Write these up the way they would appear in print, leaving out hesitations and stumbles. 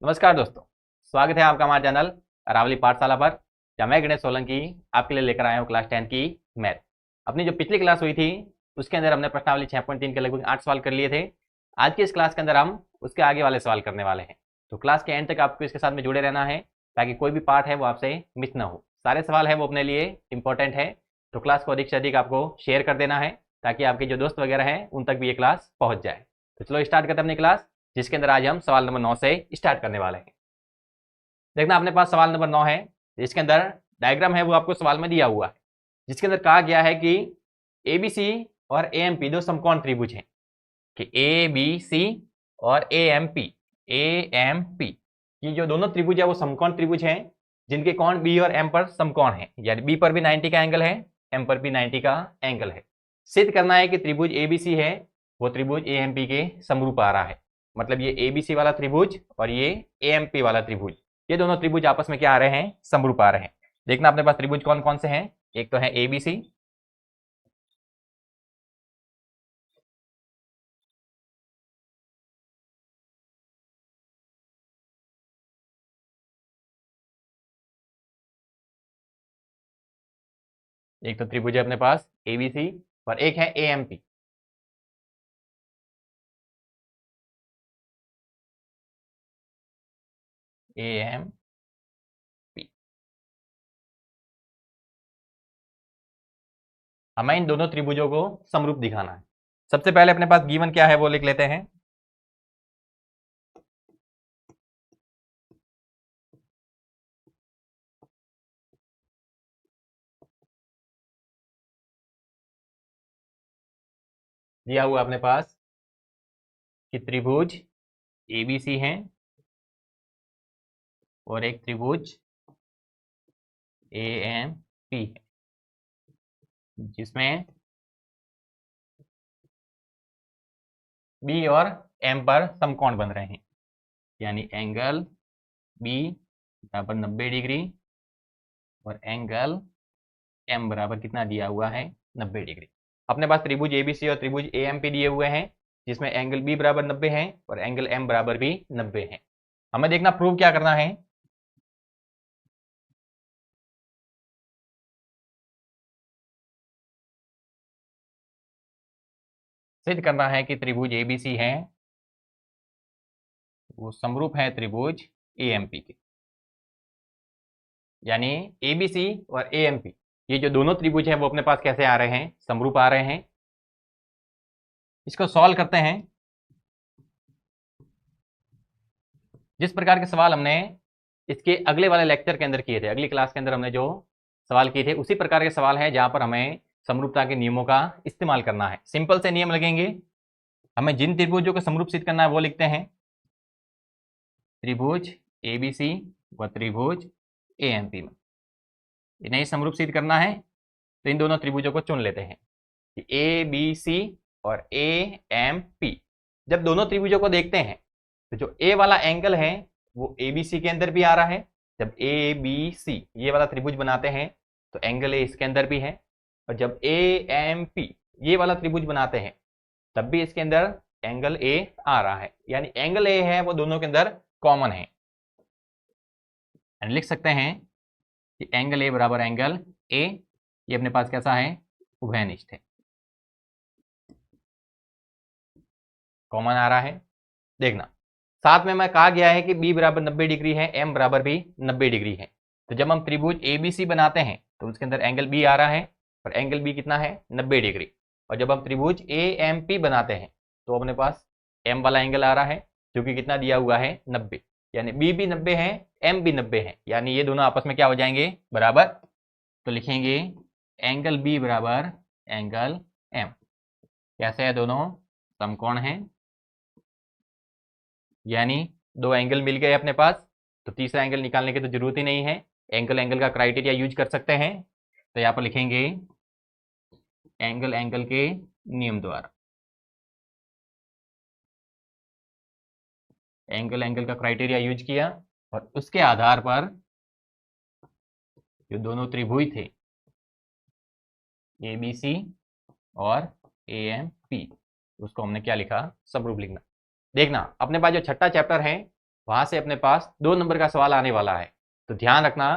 नमस्कार दोस्तों, स्वागत है आपका हमारे चैनल अरावली पाठशाला पर। जहाँ मैं गणेश सोलंकी आपके लिए लेकर आया हूँ क्लास 10 की मैथ। अपनी जो पिछली क्लास हुई थी उसके अंदर हमने प्रश्नावली 6.3 के लगभग 8 सवाल कर लिए थे। आज की इस क्लास के अंदर हम उसके आगे वाले सवाल करने वाले हैं, तो क्लास के एंड तक आपको इसके साथ में जुड़े रहना है ताकि कोई भी पार्ट है वो आपसे मिस ना हो। सारे सवाल है वो अपने लिए इंपॉर्टेंट है, तो क्लास को अधिक से अधिक आपको शेयर कर देना है ताकि आपके जो दोस्त वगैरह हैं उन तक भी ये क्लास पहुँच जाए। तो चलो स्टार्ट करते हैं अपनी क्लास, जिसके अंदर आज हम सवाल नंबर 9 से स्टार्ट करने वाले हैं। देखना अपने पास सवाल नंबर 9 है, इसके अंदर डायग्राम है वो आपको सवाल में दिया हुआ है, जिसके अंदर कहा गया है कि एबीसी और एएमपी दो समकोण त्रिभुज हैं, कि एबीसी और एएमपी ये जो दोनों त्रिभुज है वो समकोण त्रिभुज हैं, जिनके कोण बी और एम पर समकोण है, यानी बी पर भी 90 का एंगल है, एम पर भी 90 का एंगल है। सिद्ध करना है कि त्रिभुज एबीसी है वो त्रिभुज एएमपी के समरूप आ रहा है। मतलब ये एबीसी वाला त्रिभुज और ये एएमपी वाला त्रिभुज, ये दोनों त्रिभुज आपस में क्या आ रहे हैं, समरूप आ रहे हैं। देखना अपने पास त्रिभुज कौन कौन से हैं, एक तो है एबीसी, एक तो त्रिभुज है अपने पास एबीसी, और एक है एएमपी। एएमपी हमें इन दोनों त्रिभुजों को समरूप दिखाना है। सबसे पहले अपने पास गिवन क्या है वो लिख लेते हैं। दिया हुआ अपने पास कि त्रिभुज एबीसी है और एक त्रिभुज एएमपी है, जिसमें बी और एम पर समकोण बन रहे हैं, यानी एंगल बी बराबर 90 डिग्री और एंगल एम बराबर कितना दिया हुआ है, 90 डिग्री। अपने पास त्रिभुज एबीसी और त्रिभुज एएमपी दिए हुए हैं, जिसमें एंगल बी बराबर 90 है और एंगल एम बराबर भी 90 है। हमें देखना प्रूव क्या करना है। सिद्ध करना है कि त्रिभुज एबीसी है वो समरूप है त्रिभुज एएमपी के, यानी एबीसी और एएमपी ये जो दोनों त्रिभुज हैं वो अपने पास कैसे आ रहे हैं, समरूप आ रहे हैं। इसको सॉल्व करते हैं। जिस प्रकार के सवाल हमने इसके अगले वाले लेक्चर के अंदर किए थे, अगली क्लास के अंदर हमने जो सवाल किए थे उसी प्रकार के सवाल हैं जहां पर हमें समरूपता के नियमों का इस्तेमाल करना है। सिंपल से नियम लगेंगे, हमें जिन त्रिभुजों को समरूप सिद्ध करना है वो लिखते हैं, त्रिभुज एबीसी व त्रिभुज एएमपी में इन्हें समरूप सिद्ध करना है, तो इन दोनों त्रिभुजों को चुन लेते हैं कि ए बी सी और ए एम पी। जब दोनों त्रिभुजों को देखते हैं तो जो ए वाला एंगल है वो ए बी सी के अंदर भी आ रहा है। जब ए बी सी ये वाला त्रिभुज बनाते हैं तो एंगल ए इसके अंदर भी है, और जब ए एम पी ये वाला त्रिभुज बनाते हैं तब भी इसके अंदर एंगल ए आ रहा है, यानी एंगल ए है वो दोनों के अंदर कॉमन है। लिख सकते हैं कि एंगल ए बराबर एंगल ए, ये अपने पास कैसा है, उभयनिष्ठ है, कॉमन आ रहा है। देखना साथ में मैं कहा गया है कि बी बराबर 90 डिग्री है, एम बराबर भी 90 डिग्री है, तो जब हम त्रिभुज एबीसी बनाते हैं तो उसके अंदर एंगल बी आ रहा है और एंगल बी कितना है, 90 डिग्री। और जब हम त्रिभुज ए एम पी बनाते हैं तो अपने पास एम वाला एंगल आ रहा है जो कि कितना दिया हुआ है, 90, यानी बी भी 90 है, एम भी 90 है, यानी ये दोनों आपस में क्या हो जाएंगे, बराबर। तो लिखेंगे एंगल बी बराबर एंगल एम, कैसे है, दोनों समकोण हैं, यानी दो एंगल मिल गए अपने पास, तो तीसरा एंगल निकालने की तो जरूरत ही नहीं है, एंगल एंगल का क्राइटेरिया यूज कर सकते हैं। तो यहाँ पर लिखेंगे एंगल एंगल के नियम द्वारा, एंगल एंगल का क्राइटेरिया यूज किया और उसके आधार पर जो दोनों त्रिभुज थे ए बी सी और ए एम पी, उसको हमने क्या लिखा, समरूप लिखना। देखना अपने पास जो छठा चैप्टर है वहां से अपने पास 2 नंबर का सवाल आने वाला है। तो ध्यान रखना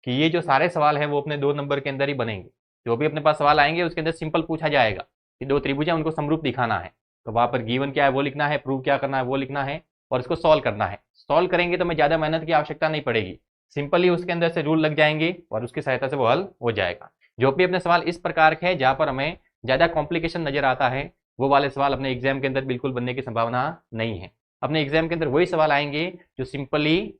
कि ये जो सारे सवाल हैं वो अपने 2 नंबर के अंदर ही बनेंगे। जो भी अपने पास सवाल आएंगे उसके अंदर सिंपल पूछा जाएगा कि 2 त्रिभुज है, उनको समरूप दिखाना है। तो वहां पर गिवन क्या है वो लिखना है, प्रूव क्या करना है वो लिखना है, और इसको सॉल्व करना है। सॉल्व करेंगे तो हमें ज्यादा मेहनत की आवश्यकता नहीं पड़ेगी, सिंपली उसके अंदर से रूल लग जाएंगे और उसकी सहायता से वो हल हो जाएगा। जो भी अपने सवाल इस प्रकार के हैं जहां पर हमें ज्यादा कॉम्प्लिकेशन नजर आता है, वो वाले सवाल अपने एग्जाम के अंदर बिल्कुल बनने की संभावना नहीं है। अपने एग्जाम के अंदर वही सवाल आएंगे जो सिंपली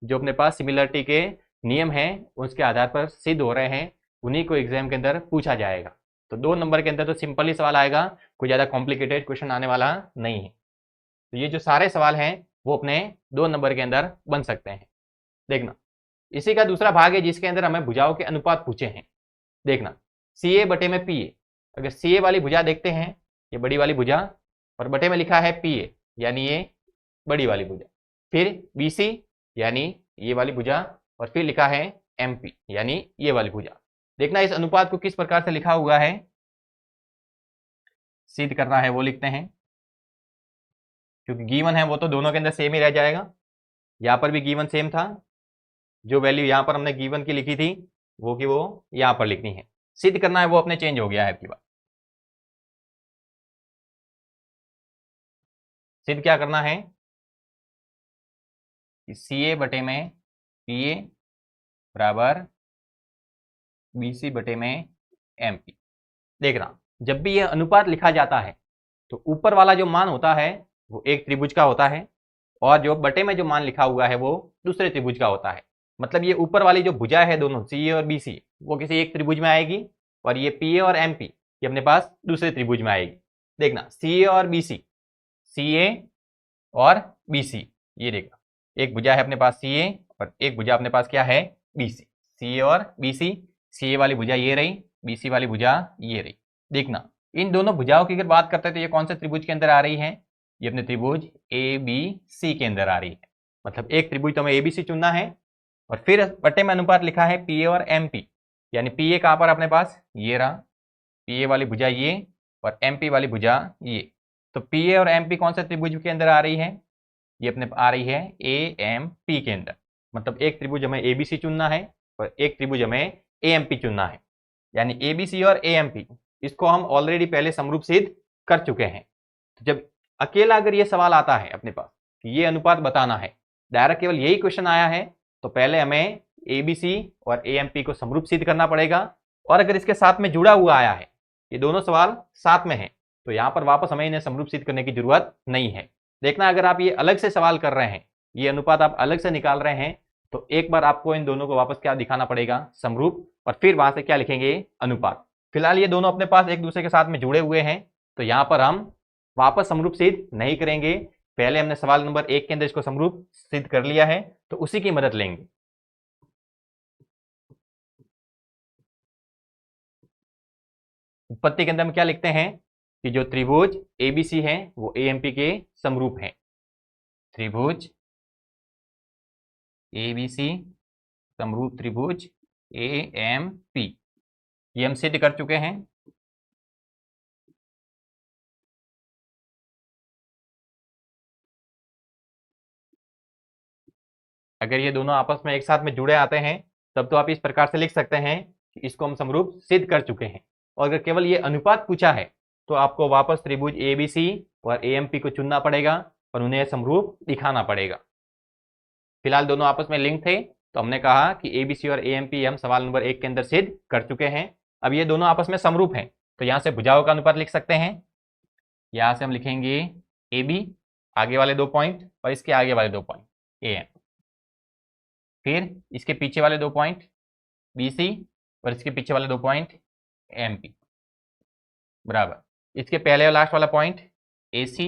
जो अपने पास सिमिलरिटी के नियम हैं उसके आधार पर सिद्ध हो रहे हैं, उन्हीं को एग्जाम के अंदर पूछा जाएगा। तो 2 नंबर के अंदर तो सिंपल ही सवाल आएगा, कोई ज्यादा कॉम्प्लिकेटेड क्वेश्चन आने वाला नहीं है। तो ये जो सारे सवाल हैं वो अपने 2 नंबर के अंदर बन सकते हैं। देखना, इसी का दूसरा भाग है जिसके अंदर हमें भुजाओं के अनुपात पूछे हैं। देखना, सी ए बटे में पी ए, अगर सी ए वाली भुजा देखते हैं, ये बड़ी वाली भुजा, और बटे में लिखा है पी ए यानी ये बड़ी वाली भुजा, फिर बी सी यानी ये वाली भुजा, और फिर लिखा है एम पी यानी ये वाली भुजा। देखना इस अनुपात को किस प्रकार से लिखा हुआ है, सिद्ध करना है वो लिखते हैं। क्योंकि गिवन है वो तो दोनों के अंदर सेम ही रह जाएगा, यहाँ पर भी गिवन सेम था, जो वैल्यू यहाँ पर हमने गिवन की लिखी थी वो की वो यहाँ पर लिखनी है। सिद्ध करना है वो अपने चेंज हो गया है आपकी बात। सिद्ध क्या करना है कि सी ए बटे में पी ए बराबर बी सी बटे में एम पी। देखना, जब भी यह अनुपात लिखा जाता है तो ऊपर वाला जो मान होता है वो एक त्रिभुज का होता है, और जो बटे में जो मान लिखा हुआ है वो दूसरे त्रिभुज का होता है। मतलब ये ऊपर वाली जो भुजा है दोनों सी ए और बी सी वो किसी एक त्रिभुज में आएगी, और ये पी ए और एम पी ये अपने पास दूसरे त्रिभुज में आएगी। देखना, सी ए और बी सी, सी ए और बी सी, ये देखना एक भुजा है अपने पास सी ए और एक भुजा अपने पास क्या है बी सी। सी ए और बी सी, सी ए वाली भुजा ये रही, बी सी वाली भुजा ये रही। देखना, इन दोनों भुजाओं की अगर बात करते हैं तो ये कौन से त्रिभुज के अंदर आ रही है, ये अपने त्रिभुज ए बी सी के अंदर आ रही है। मतलब एक त्रिभुज तो हमें ए बी सी चुनना है, और फिर बटे में अनुपात लिखा है पी ए और एम पी, यानी पी ए कहाँ पर अपने पास ये रहा, पी ए वाली भुजा ये और एम पी वाली भुजा ये। तो पी ए और एम पी कौन से त्रिभुज के अंदर आ रही है, ये अपने आ रही है ए एम पी के अंदर। मतलब एक त्रिभुज हमें ए बी सी चुनना है और एक त्रिभुज हमें ए एम पी चुनना है, यानी ए बी सी और ए एम पी इसको हम ऑलरेडी पहले समरूप सिद्ध कर चुके हैं। तो जब अकेला अगर ये सवाल आता है अपने पास कि ये अनुपात बताना है, डायरेक्ट केवल यही क्वेश्चन आया है, तो पहले हमें ए बी सी और ए एम पी को समरूप सिद्ध करना पड़ेगा। और अगर इसके साथ में जुड़ा हुआ आया है, ये दोनों सवाल साथ में है, तो यहाँ पर वापस हमें इन्हें समरूप सिद्ध करने की जरूरत नहीं है। देखना, अगर आप ये अलग से सवाल कर रहे हैं, ये अनुपात आप अलग से निकाल रहे हैं, तो एक बार आपको इन दोनों को वापस क्या दिखाना पड़ेगा, समरूप, और फिर वहां से क्या लिखेंगे, अनुपात। फिलहाल ये दोनों अपने पास एक दूसरे के साथ में जुड़े हुए हैं, तो यहाँ पर हम वापस समरूप सिद्ध नहीं करेंगे। पहले हमने सवाल नंबर 1 के अंदर इसको समरूप सिद्ध कर लिया है, तो उसी की मदद लेंगे। उत्पत्ति के अंदर हम क्या लिखते हैं कि जो त्रिभुज एबीसी है वो एएमपी के समरूप है। त्रिभुज एबीसी समरूप त्रिभुज एएमपी, ये हम सिद्ध कर चुके हैं। अगर ये दोनों आपस में एक साथ में जुड़े आते हैं तब तो आप इस प्रकार से लिख सकते हैं कि इसको हम समरूप सिद्ध कर चुके हैं। और अगर केवल ये अनुपात पूछा है तो आपको वापस त्रिभुज एबीसी और एएमपी को चुनना पड़ेगा और उन्हें समरूप दिखाना पड़ेगा। फिलहाल दोनों आपस में लिंक थे, तो हमने कहा कि एबीसी और एएमपी हम सवाल नंबर 1 के अंदर सिद्ध कर चुके हैं। अब ये दोनों आपस में समरूप हैं, तो यहाँ से भुजाओं का अनुपात लिख सकते हैं। यहाँ से हम लिखेंगे ए बी, आगे वाले 2 पॉइंट और इसके आगे वाले 2 पॉइंट ए एम, फिर इसके पीछे वाले 2 पॉइंट बी सी और इसके पीछे वाले 2 पॉइंट एम पी, बराबर इसके पहले और लास्ट वाला पॉइंट ए सी,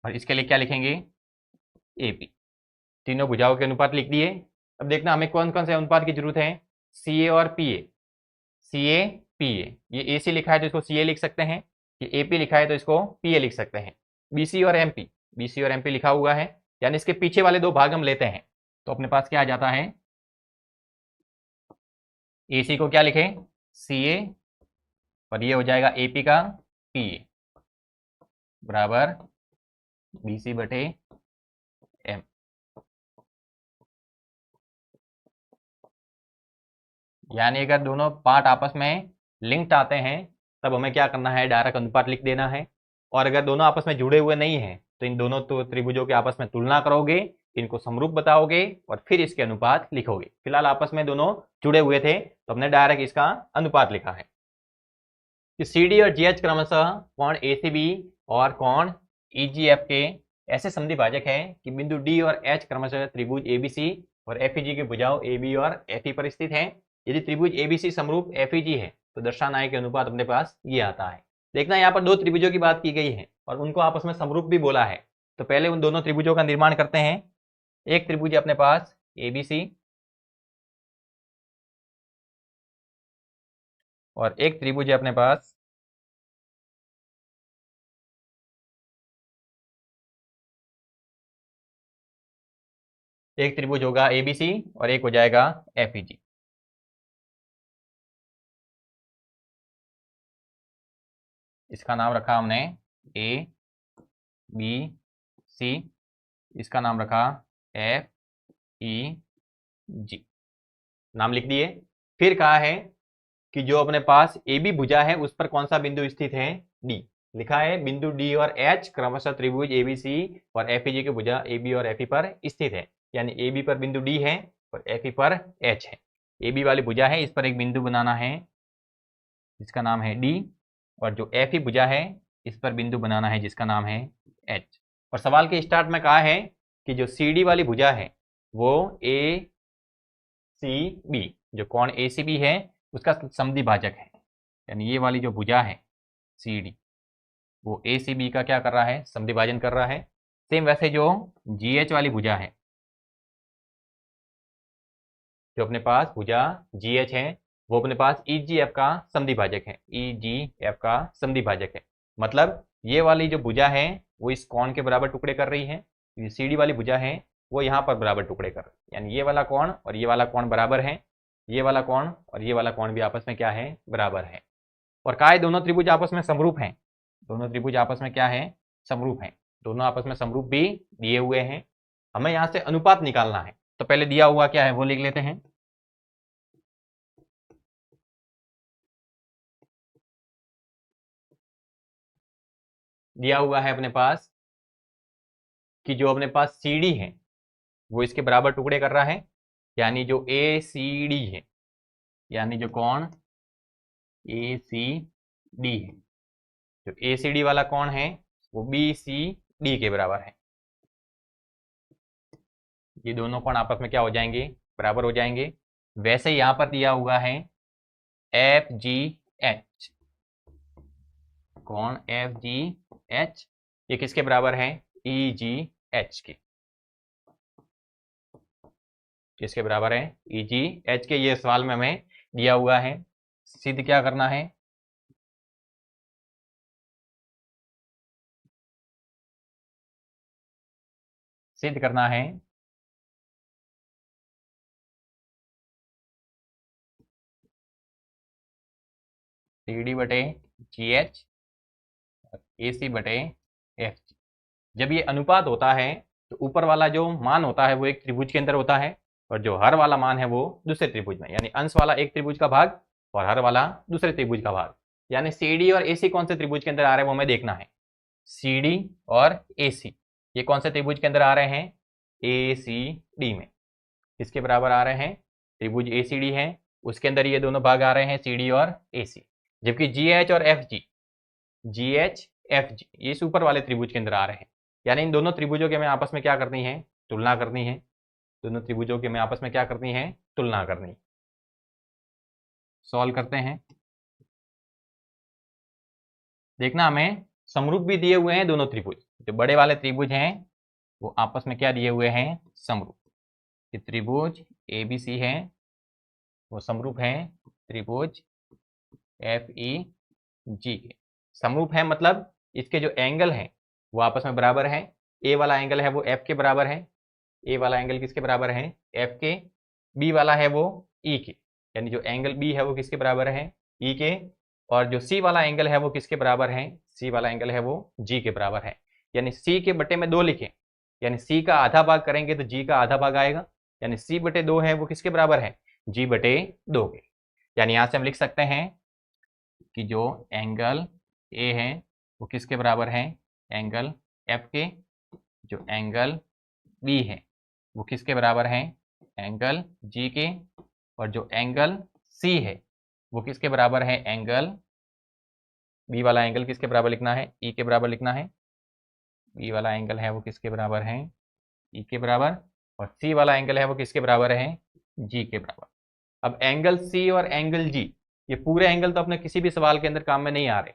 और इसके लिए क्या लिखेंगे, ए पी। तीनों भुजाओं के अनुपात लिख दिए। अब देखना हमें कौन कौन से अनुपात की जरूरत है, सी ए और P A. C A P A, ये ए सी लिखा है तो इसको सी ए लिख सकते हैं, ये ए पी लिखा है तो इसको पी ए लिख सकते हैं। बी सी और एम पी, बी सी और एम पी लिखा हुआ है, यानी इसके पीछे वाले 2 भाग हम लेते हैं, तो अपने पास क्या आ जाता है, ए सी को क्या लिखें, सी ए, और ये हो जाएगा ए पी का पी ए बराबर बी सी बटे एम। यानी अगर दोनों पार्ट आपस में लिंक्ड आते हैं तब हमें क्या करना है, डायरेक्ट अनुपात लिख देना है। और अगर दोनों आपस में जुड़े हुए नहीं हैं तो इन दोनों तो त्रिभुजों के आपस में तुलना करोगे, इनको समरूप बताओगे और फिर इसके अनुपात लिखोगे। फिलहाल आपस में दोनों जुड़े हुए थे तो हमने डायरेक्ट इसका अनुपात लिखा है कि सी डी और जी एच क्रमशः कोण ए सी बी और कोण ई जी एफ के ऐसे समद्विभाजक हैं कि बिंदु डी और एच क्रमशः त्रिभुज एबीसी और एफईजी के भुजाओं ए बी और एफ ई पर स्थित हैं। यदि त्रिभुज एबीसी समरूप एफईजी है तो दर्शाना है कि अनुपात अपने पास ये आता है। देखना यहाँ पर दो त्रिभुजों की बात की गई है और उनको आपस में समरूप भी बोला है। तो पहले उन दोनों त्रिभुजों का निर्माण करते हैं। एक त्रिभुज है अपने पास एबीसी और एक त्रिभुज है अपने पास एक त्रिभुज होगा एबीसी और एक हो जाएगा एफईजी। इसका नाम रखा हमने ए बी सी, इसका नाम रखा एफ ई जी, नाम लिख दिए। फिर कहा है कि जो अपने पास ए बी भुजा है उस पर कौन सा बिंदु स्थित है, डी। लिखा है बिंदु डी और एच क्रमशः त्रिभुज एबीसी और एफईजी के भुजा ए बी और एफ ई पर स्थित है। यानी ए बी पर बिंदु डी है और एफ ई पर एच है। ए बी वाली भुजा है, इस पर एक बिंदु बनाना है जिसका नाम है डी, और जो एफ ई भुजा है इस पर बिंदु बनाना है जिसका नाम है एच। और सवाल के स्टार्ट में कहा है कि जो सी डी वाली भुजा है वो ए सी बी, जो कोण ए सी बी है उसका समद्विभाजक है। यानी ये वाली जो भुजा है सी डी वो ए सी बी का क्या कर रहा है, समद्विभाजन कर रहा है। सेम वैसे जो जी एच वाली भुजा है, जो अपने पास भुजा जी एच है वो अपने पास ई जी एफ का समद्विभाजक है, ई जी एफ का समद्विभाजक है। मतलब ये वाली जो भुजा है वो इस कोण के बराबर टुकड़े कर रही है, ये सी डी वाली भुजा है वो यहाँ पर बराबर टुकड़े कर रही है। यानी ये वाला कोण और ये वाला कोण बराबर है, ये वाला कोण और ये वाला कोण भी आपस में क्या है, बराबर है। और कहा है दोनों त्रिभुज आपस में समरूप हैं। दोनों त्रिभुज आपस में क्या है, समरूप हैं। दोनों आपस में समरूप भी दिए हुए हैं। हमें यहाँ से अनुपात निकालना है तो पहले दिया हुआ क्या है वो लिख लेते हैं। दिया हुआ है अपने पास कि जो अपने पास सी डी है वो इसके बराबर टुकड़े कर रहा है। यानी जो ए सी डी है, यानी जो कोण ए सी डी है, जो ए सी डी वाला कोण है वो बी सी डी के बराबर है। ये दोनों कोण आपस में क्या हो जाएंगे, बराबर हो जाएंगे। वैसे यहाँ पर दिया हुआ है एफ जी एच, कोण एफ जी एच ये किसके बराबर है, ई जी एच के। किसके बराबर है, ई जी एच के। ये सवाल में हमें दिया हुआ है। सिद्ध क्या करना है, सिद्ध करना है सी डी बटे जी एच ए सी बटे एफ जी। जब ये अनुपात होता है तो ऊपर वाला जो मान होता है वो एक त्रिभुज के अंदर होता है और जो हर वाला मान है वो दूसरे त्रिभुज में। यानी अंश वाला एक त्रिभुज का भाग और हर वाला दूसरे त्रिभुज का भाग। यानी सी डी और ए सी कौन से त्रिभुज के अंदर आ रहे हैं वो हमें देखना है। सी डी और ए सी ये कौन से त्रिभुज के अंदर आ रहे हैं, ए सी डी में। किसके बराबर आ रहे हैं, त्रिभुज ए सी डी है उसके अंदर ये दोनों भाग आ रहे हैं सी डी और ए सी। जबकि जी एच और एफ जी, जी एच एफ जी ये इस ऊपर वाले त्रिभुज के अंदर आ रहे हैं। यानी इन दोनों त्रिभुजों के हमें आपस में क्या करनी है, तुलना करनी है। दोनों त्रिभुजों के हमें आपस में क्या करनी है, तुलना करनी। सॉल्व करते हैं। देखना हमें समरूप भी दिए हुए हैं दोनों त्रिभुज। जो बड़े वाले त्रिभुज हैं वो आपस में क्या दिए हुए हैं, समरूप। ये त्रिभुज ए बी सी है वो समरूप है त्रिभुज एफ ई जी के। समरूप है मतलब इसके जो एंगल हैं वो आपस में बराबर है। ए वाला एंगल है वो एफ के बराबर है, ए वाला एंगल किसके बराबर है, एफ के। बी वाला है वो ई के, यानी जो एंगल बी है वो किसके बराबर है, ई के। और जो सी वाला एंगल है वो किसके बराबर है, सी वाला एंगल है वो जी के बराबर है। यानी सी के बटे में 2 लिखें, यानी सी का आधा भाग करेंगे तो जी का आधा भाग आएगा। यानी सी बटे 2 है वो किसके बराबर है, जी बटे 2 के। यानी यहाँ से हम लिख सकते हैं कि जो एंगल ए है वो किसके बराबर है, एंगल एफ के। जो एंगल बी है वो किसके बराबर है, एंगल जी के। और जो एंगल सी है वो किसके बराबर है, एंगल बी वाला एंगल किसके बराबर लिखना है, ई के बराबर लिखना है। बी वाला एंगल है वो किसके बराबर है, ई के बराबर। और सी वाला एंगल है वो किसके बराबर है, जी के बराबर। अब एंगल सी और एंगल जी, ये पूरे एंगल तो अपने किसी भी सवाल के अंदर काम में नहीं आ रहे,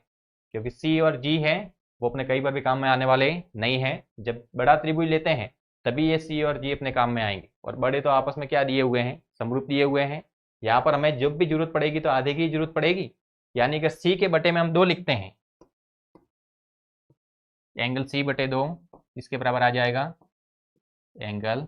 क्योंकि सी और जी है वो अपने कई बार भी काम में आने वाले नहीं है। जब बड़ा त्रिभुज लेते हैं तभी ये सी और जी अपने काम में आएंगे, और बड़े तो आपस में क्या दिए हुए हैं, समरूप दिए हुए हैं। यहाँ पर हमें जब भी जरूरत पड़ेगी तो आधे की जरूरत पड़ेगी, यानी कि सी के बटे में हम 2 लिखते हैं, एंगल सी बटे 2 किसके बराबर आ जाएगा, एंगल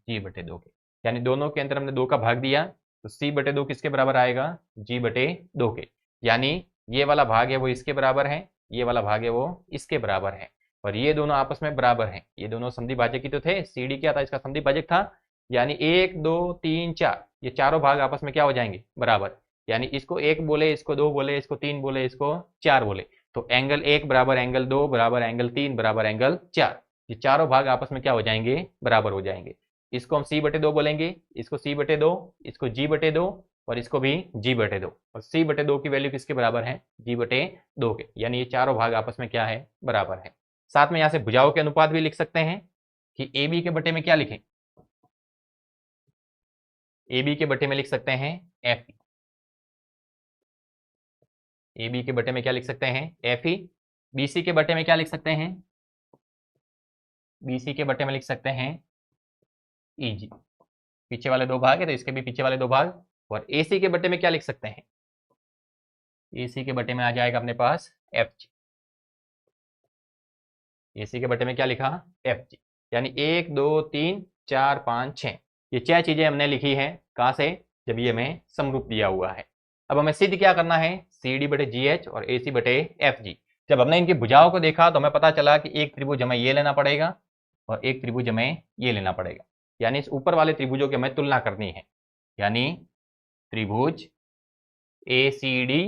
जी बटे 2 के। यानी दोनों के अंदर हमने 2 का भाग दिया तो सी बटे 2 किसके बराबर आएगा, जी बटे 2 के। यानी ये वाला भाग है वो इसके बराबर है, ये वाला भाग है वो इसके बराबर है, और ये दोनों आपस में बराबर हैं। ये दोनों समद्वि भाजक ही तो थे, सी डी क्या था, इसका समद्वि भाजक था। यानी 1 2 3 4 ये चारों भाग आपस में क्या हो जाएंगे, बराबर। यानी इसको 1 बोले, इसको 2 बोले, इसको 3 बोले, इसको 4 बोले, तो एंगल 1 बराबर एंगल 2 बराबर एंगल 3 बराबर एंगल 4, ये चारों भाग आपस में क्या हो जाएंगे, बराबर हो जाएंगे। इसको हम सी बटे 2 बोलेंगे, इसको सी बटे 2, इसको जी बटे 2, और इसको भी जी बटे 2। और सी बटे 2 की वैल्यू किसके बराबर है, जी बटे 2 के। यानी ये चारों भाग आपस में क्या है, बराबर है। साथ में यहाँ से भुजाओं के अनुपात भी लिख सकते हैं कि ए बी के बटे में क्या लिखें, ए बी के बटे में लिख सकते हैं एफ। ए बी के बटे में क्या लिख सकते हैं, एफ ई। बी सी के बटे में क्या लिख सकते हैं, बी सी के बटे में लिख सकते हैं ई जी। पीछे वाले 2 भाग है तो इसके भी पीछे वाले 2 भाग। और ए सी के बटे में क्या लिख सकते हैं, ए सी के बटे में आ जाएगा अपने पास एफ जी। ए सी के बटे में क्या लिखा, एफ जी। यानी 1 2 3 4 5 6 ये 6 चीजें हमने लिखी है, कहाँ से, जब ये हमें समरूप दिया हुआ है। अब हमें सिद्ध क्या करना है, सी डी बटे जी एच और ए सी बटे एफ जी। जब हमने इनकी भुजाओं को देखा तो हमें पता चला कि एक त्रिभुज हमें ये लेना पड़ेगा और एक त्रिभुज हमें ये लेना पड़ेगा। यानी इस ऊपर वाले त्रिभुजों की हमें तुलना करनी है। यानी त्रिभुज ए सी डी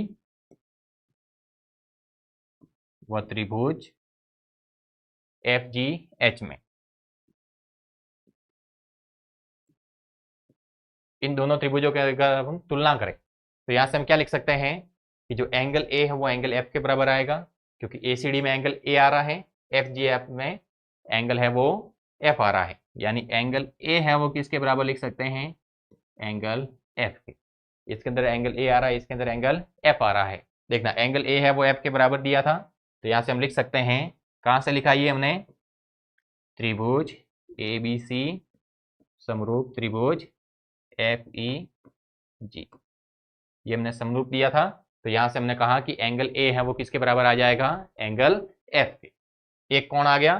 व त्रिभुज एफ जी एच में, इन दोनों त्रिभुजों की अगर हम तुलना करें तो यहाँ से हम क्या लिख सकते हैं कि जो एंगल ए है वो एंगल एफ के बराबर आएगा, क्योंकि ए सी डी में एंगल ए आ रहा है, एफ जी एफ में एंगल है वो एफ आ रहा है। यानी एंगल ए है वो किसके बराबर लिख सकते हैं, एंगल एफ के। इसके अंदर एंगल ए आ रहा है, इसके अंदर एंगल एफ आ रहा है। देखना एंगल ए है वो एफ के बराबर दिया था, तो यहाँ से हम लिख सकते हैं, कहाँ से लिखा ये हमने, त्रिभुज ए बी सी समरूप त्रिभुज एफ ई जी, ये हमने समरूप दिया था। तो यहाँ से हमने कहा कि एंगल ए है वो किसके बराबर आ जाएगा, एंगल एफ के। एक कोण आ गया,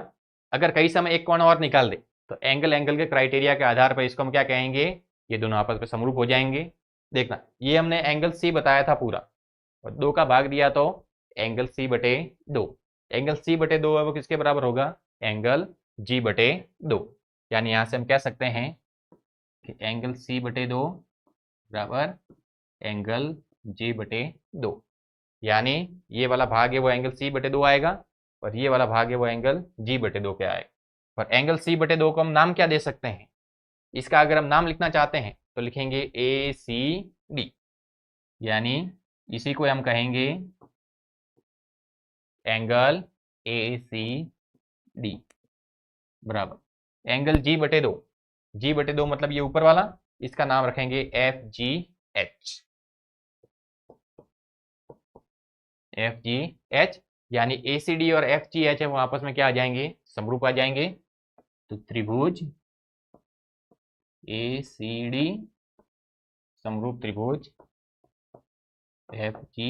अगर कई समय एक कोण और निकाल दे तो एंगल एंगल के क्राइटेरिया के आधार पर इसको हम क्या कहेंगे, ये दोनों आपस में समरूप हो जाएंगे। देखना ये हमने एंगल सी बताया था पूरा, और 2 का भाग दिया तो एंगल सी बटे 2। एंगल सी बटे 2 है वो किसके बराबर होगा, एंगल जी बटे 2। यानी यहाँ से हम कह सकते हैं कि एंगल सी बटे 2 बराबर एंगल जी बटे 2। यानी ये वाला भाग है वो एंगल सी बटे 2 आएगा, और ये वाला भाग है वो एंगल जी बटे 2 के आएगा। और एंगल सी बटे 2 को हम नाम क्या दे सकते हैं, इसका अगर हम नाम लिखना चाहते हैं तो लिखेंगे ए सी डी, यानी इसी को हम कहेंगे एंगल ए सी डी बराबर एंगल जी बटे 2। जी बटे 2 मतलब ये ऊपर वाला, इसका नाम रखेंगे F G H, F G H. यानी ए सी डी और एफ जी एच है वो आपस में क्या आ जाएंगे, समरूप आ जाएंगे। तो त्रिभुज ए सी डी समरूप त्रिभुज एफ जी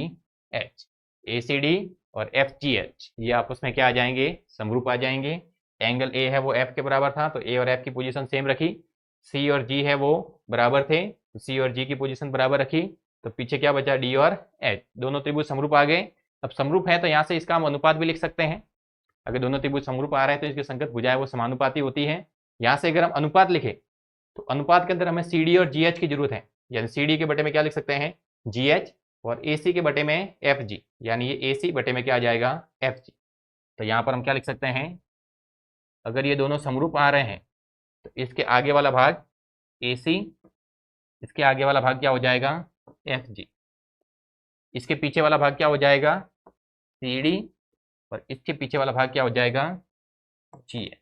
एच, ए सी डी और एफ जी एच ये आपस में क्या आ जाएंगे, समरूप आ जाएंगे। एंगल ए है वो एफ के बराबर था तो ए और एफ की पोजीशन सेम रखी, सी और जी है वो बराबर थे तो सी और जी की पोजीशन बराबर रखी, तो पीछे क्या बचा, डी और एच। दोनों त्रिभुज समरूप आ गए। अब समरूप है तो यहाँ से इसका हम अनुपात भी लिख सकते हैं। अगर दोनों त्रिभुज समरूप आ रहे हैं तो इसकी संगत भुजाएं वो समानुपाती होती है। यहाँ से अगर हम अनुपात लिखे तो अनुपात के अंदर हमें सी डी और जी एच की जरूरत है। यानी सी डी के बटे में क्या लिख सकते हैं, GH और AC के बटे में FG, यानी ये AC बटे में क्या आ जाएगा FG। तो यहाँ पर हम क्या लिख सकते हैं, अगर ये दोनों समरूप आ रहे हैं तो इसके आगे वाला भाग AC, इसके आगे वाला भाग क्या हो जाएगा FG, इसके पीछे वाला भाग क्या हो जाएगा CD और इसके पीछे वाला भाग क्या हो जाएगा GH।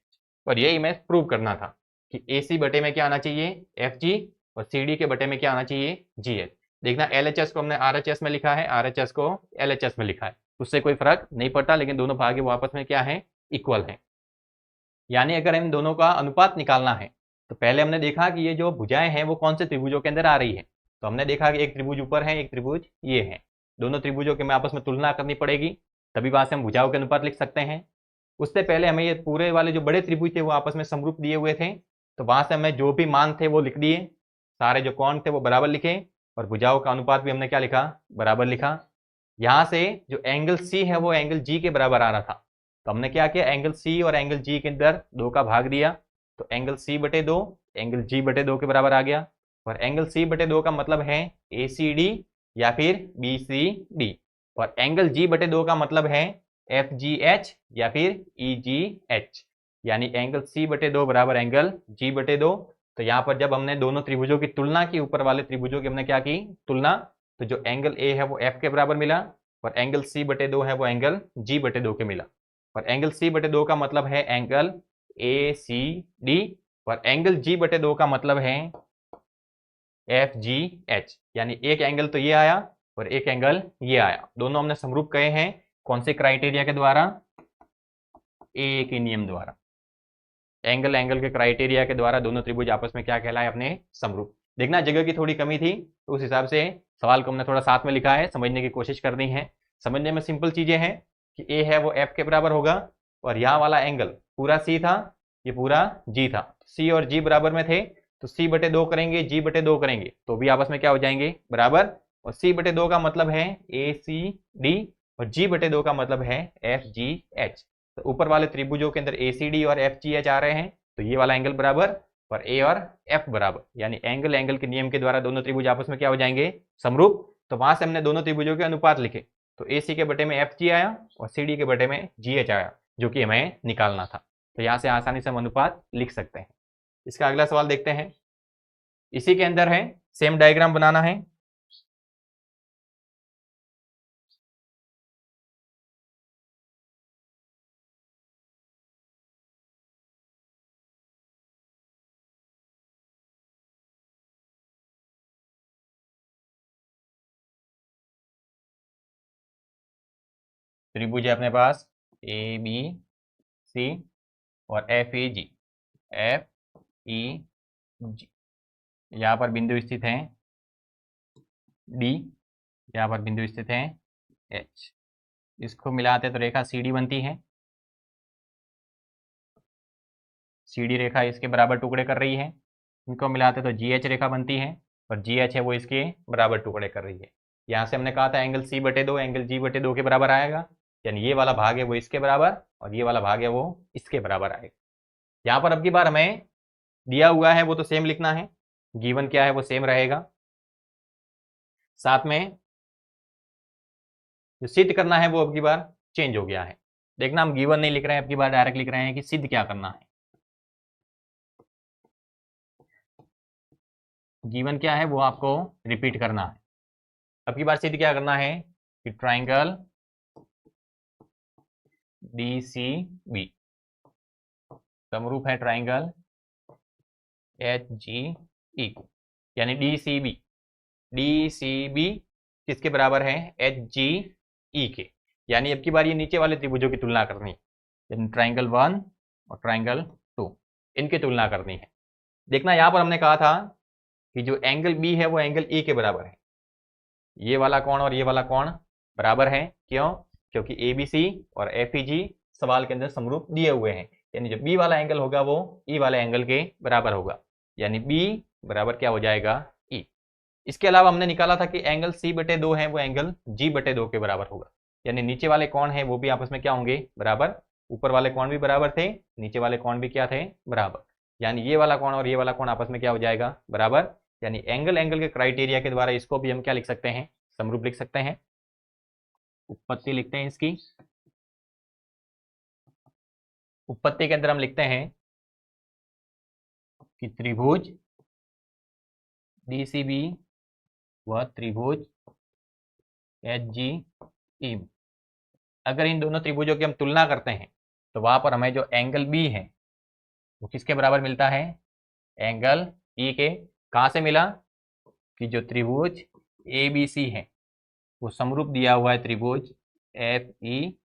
और यही मैं प्रूव करना था कि AC बटे में क्या आना चाहिए FG और CD के बटे में क्या आना चाहिए GH। देखना LHS को हमने RHS में लिखा है, RHS को LHS में लिखा है, उससे कोई फर्क नहीं पड़ता, लेकिन दोनों भाग वो आपस में क्या है इक्वल है। यानी अगर इन दोनों का अनुपात निकालना है तो पहले हमने देखा कि ये जो भुजाएं हैं वो कौन से त्रिभुजों के अंदर आ रही है। तो हमने देखा कि एक त्रिभुज ऊपर है, एक त्रिभुज ये है, दोनों त्रिभुजों के में आपस में तुलना करनी पड़ेगी, तभी वहां से हम भुजाओं के अनुपात लिख सकते हैं। उससे पहले हमें ये पूरे वाले जो बड़े त्रिभुज थे वो आपस में समरूप दिए हुए थे, तो वहां से हमें जो भी मान थे वो लिख दिए, सारे जो कोण थे वो बराबर लिखे और भुजाओं का अनुपात भी हमने क्या लिखा बराबर लिखा। यहाँ से जो एंगल सी है वो एंगल जी के बराबर आ रहा था, तो हमने क्या किया एंगल सी और एंगल जी के अंदर 2 का भाग दिया, तो एंगल सी बटे 2 एंगल जी बटे 2 के बराबर आ गया। और एंगल सी बटे 2 का मतलब है ACD या फिर BCD, और एंगल जी बटे 2 का मतलब है FGH या फिर EGH, यानी एंगल सी बटे 2 बराबर एंगल जी बटे 2। तो यहाँ पर जब हमने दोनों त्रिभुजों की तुलना की, ऊपर वाले त्रिभुजों की हमने क्या की तुलना, तो जो एंगल A है वो F के बराबर मिला और एंगल C बटे 2 है वो एंगल G बटे 2 के मिला। और एंगल C बटे 2 का मतलब है एंगल ACD और एंगल G बटे 2 का मतलब है FGH, यानी एक एंगल तो ये आया और एक एंगल ये आया, दोनों हमने समरूप कहे हैं कौन से क्राइटेरिया के द्वारा, ए के नियम द्वारा। एंगल एंगल के क्राइटेरिया के द्वारा दोनों त्रिभुज आपस में क्या कहलाए अपने समरूप। देखना जगह की थोड़ी कमी थी तो उस हिसाब से सवाल को हमने थोड़ा साथ में लिखा है, समझने की कोशिश करनी है। समझने में सिंपल चीजें हैं कि ए है वो एफ के बराबर होगा और यहाँ वाला एंगल पूरा सी था, ये पूरा जी था, सी और जी बराबर में थे, तो सी बटे 2 करेंगे जी बटे 2 करेंगे तो भी आपस में क्या हो जाएंगे बराबर, और सी बटे 2 का मतलब है ACD और जी बटे 2 का मतलब है FGH। तो ऊपर वाले त्रिभुजों के अंदर ACD और FGH आ रहे हैं, तो ये वाला एंगल बराबर और A और F बराबर, यानी एंगल एंगल के नियम के द्वारा दोनों त्रिभुज आपस में क्या हो जाएंगे समरूप। तो वहां से हमने दोनों त्रिभुजों के अनुपात लिखे, तो AC के बटे में FG आया और CD के बटे में GH आया, जो कि हमें निकालना था। तो यहाँ से आसानी से हम अनुपात लिख सकते हैं। इसका अगला सवाल देखते हैं, इसी के अंदर है, सेम डायग्राम बनाना है। त्रिभुज है अपने पास ABC और FEG, FEG, यहाँ पर बिंदु स्थित हैं D, यहाँ पर बिंदु स्थित हैं H। इसको मिलाते तो रेखा CD बनती है, CD रेखा इसके बराबर टुकड़े कर रही है, इनको मिलाते तो GH रेखा बनती है और GH है वो इसके बराबर टुकड़े कर रही है। यहाँ से हमने कहा था एंगल C बटे 2 एंगल G बटे 2 के बराबर आएगा, यानी ये वाला भाग है वो इसके बराबर और ये वाला भाग है वो इसके बराबर आएगा। यहाँ पर अब की बार हमें दिया हुआ है वो तो सेम लिखना है, गिवन क्या है वो सेम रहेगा, साथ में जो सिद्ध करना है वो अब की बार चेंज हो गया है। देखना हम गिवन नहीं लिख रहे हैं, अब की बार डायरेक्ट लिख रहे हैं कि सिद्ध क्या करना है। गिवन क्या है वो आपको रिपीट करना है। अब की बार सिद्ध क्या करना है कि ट्राइंगल DCB समरूप है ट्राइंगल HGE को, यानी DCB किसके बराबर है HGE के, यानी अब की बार ये नीचे वाले त्रिभुजों की तुलना करनी है, यानी ट्राइंगल 1 और ट्राइंगल 2 इनकी तुलना करनी है। देखना यहाँ पर हमने कहा था कि जो एंगल B है वो एंगल E के बराबर है, ये वाला कोण और ये वाला कोण बराबर है, क्यों, क्योंकि ABC और FEG सवाल के अंदर समरूप दिए हुए हैं, यानी जो B वाला एंगल होगा वो E वाले एंगल के बराबर होगा, यानी B बराबर क्या हो जाएगा E। इसके अलावा हमने निकाला था कि एंगल C बटे 2 है वो एंगल G बटे 2 के बराबर होगा, यानी नीचे वाले कोण है वो भी आपस में क्या होंगे बराबर, ऊपर वाले कोण भी बराबर थे, नीचे वाले कोण भी क्या थे बराबर, यानी ये वाला कोण और ये वाला कोण आपस में क्या हो जाएगा बराबर, यानी एंगल एंगल के क्राइटेरिया के द्वारा इसको भी हम क्या लिख सकते हैं, समरूप लिख सकते हैं। उत्पत्ति लिखते हैं इसकी। उत्पत्ति के अंदर हम लिखते हैं कि त्रिभुज डीसीबी व त्रिभुज एचजीई, अगर इन दोनों त्रिभुजों की हम तुलना करते हैं तो वहां पर हमें जो एंगल बी है वो किसके बराबर मिलता है, एंगल ई के। कहां से मिला कि जो त्रिभुज ए बी सी है वो समरूप दिया हुआ है त्रिभुज एफ ई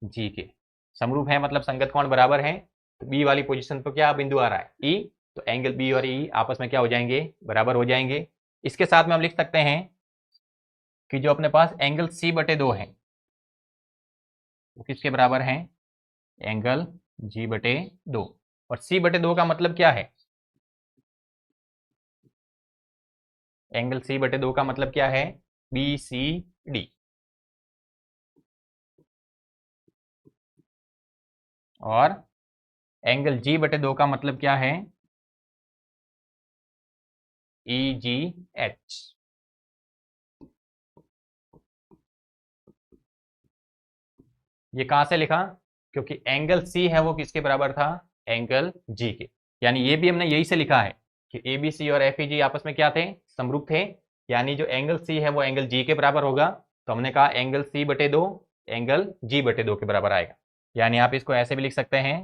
जी के। समरूप है मतलब संगत कोण बराबर है, तो बी वाली पोजीशन पर क्या बिंदु आ रहा है, ई, तो एंगल बी और ई आपस में क्या हो जाएंगे, बराबर हो जाएंगे। इसके साथ में हम लिख सकते हैं कि जो अपने पास एंगल सी बटे 2 है वो किसके बराबर है, एंगल जी बटे 2। और सी बटे 2 का मतलब क्या है, एंगल सी बटे 2 का मतलब क्या है, बी सी डी। और एंगल जी बटे 2 का मतलब क्या है, ई जी एच। ये कहां से लिखा, क्योंकि एंगल सी है वो किसके बराबर था, एंगल जी के। यानी ये भी हमने यही से लिखा है कि ए बी सी और एफ ई जी आपस में क्या थे, समरूप थे। यानी जो एंगल सी है वो एंगल जी के बराबर होगा। तो हमने कहा एंगल सी बटे 2 एंगल जी बटे 2 के बराबर आएगा। यानी आप इसको ऐसे भी लिख सकते हैं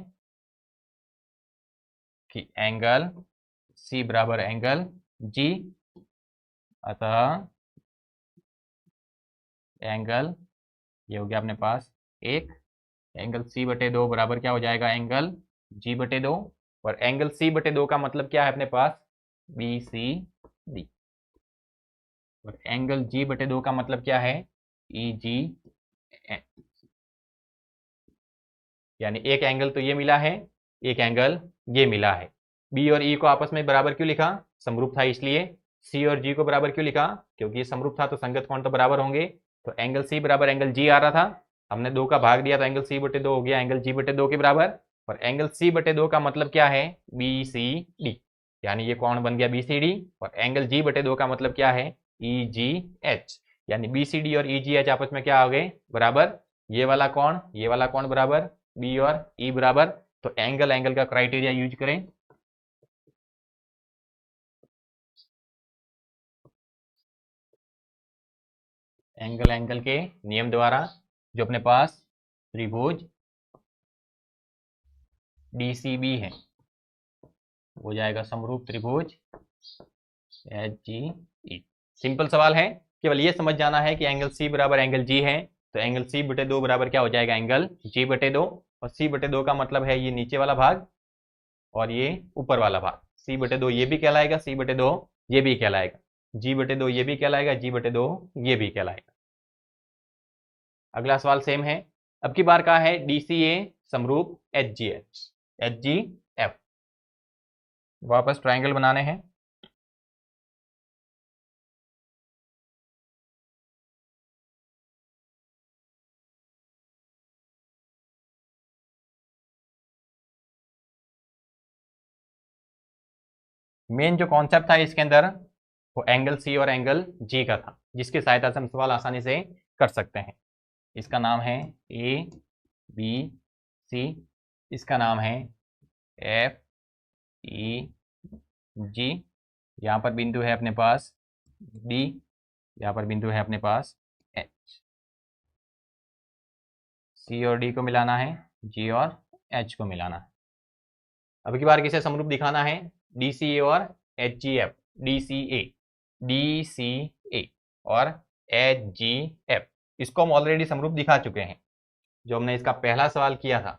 कि एंगल सी बराबर एंगल जी, अतः एंगल ये हो गया अपने पास एक, एंगल सी बटे 2 बराबर क्या हो जाएगा, एंगल जी बटे 2। और एंगल सी बटे 2 का मतलब क्या है अपने पास, बी सी डी। और एंगल जी बटे 2 का मतलब क्या है, ई जी एन। यानी एक एंगल तो ये मिला है, एक एंगल ये मिला है। बी और ई को आपस में बराबर क्यों लिखा, समरूप था इसलिए। सी और जी को बराबर क्यों लिखा, क्योंकि ये समरूप था तो संगत कोण तो बराबर होंगे। तो एंगल सी बराबर एंगल जी आ रहा था, हमने 2 का भाग दिया तो एंगल सी बटे 2 हो गया एंगल जी बटे 2 के बराबर। और एंगल सी बटे 2 का मतलब क्या है, बी सी डी। यानी ये कोण बन गया बी सी डी। और एंगल जी बटे 2 का मतलब क्या है, ई जी एच। यानी बी सी डी और ई जी एच आपस में क्या हो गए, बराबर। ये वाला कोण ये वाला कोण बराबर, बी और ई बराबर। तो एंगल एंगल का क्राइटेरिया यूज करें। एंगल एंगल के नियम द्वारा जो अपने पास त्रिभुज डीसीबी है हो जाएगा समरूप त्रिभुज एच जी ई। सिंपल सवाल है, केवल ये समझ जाना है कि एंगल सी बराबर एंगल जी है, तो एंगल सी बटे 2 बराबर क्या हो जाएगा, एंगल जी बटे 2। और सी बटे 2 का मतलब है ये नीचे वाला भाग और ये ऊपर वाला भाग। सी बटे 2 ये भी कहलाएगा, सी बटे 2 ये भी कहलाएगा, जी बटे 2 ये भी कहलाएगा, जी बटे 2 ये भी कहलाएगा। अगला सवाल सेम है, अब की बार का है डीसीए समरूप H G H, H G F. वापस ट्राइंगल बनाने हैं। मेन जो कॉन्सेप्ट था इसके अंदर वो एंगल सी और एंगल जी का था, जिसकी सहायता से हम सवाल आसानी से कर सकते हैं। इसका नाम है ए बी सी, इसका नाम है एफ ई जी। यहाँ पर बिंदु है अपने पास डी, यहाँ पर बिंदु है अपने पास एच। सी और डी को मिलाना है, जी और एच को मिलाना है। अब की बार किसे समरूप दिखाना है, डी सी ए और H G F. D C A, D C A और एच जी एफ, इसको हम ऑलरेडी समरूप दिखा चुके हैं। जो हमने इसका पहला सवाल किया था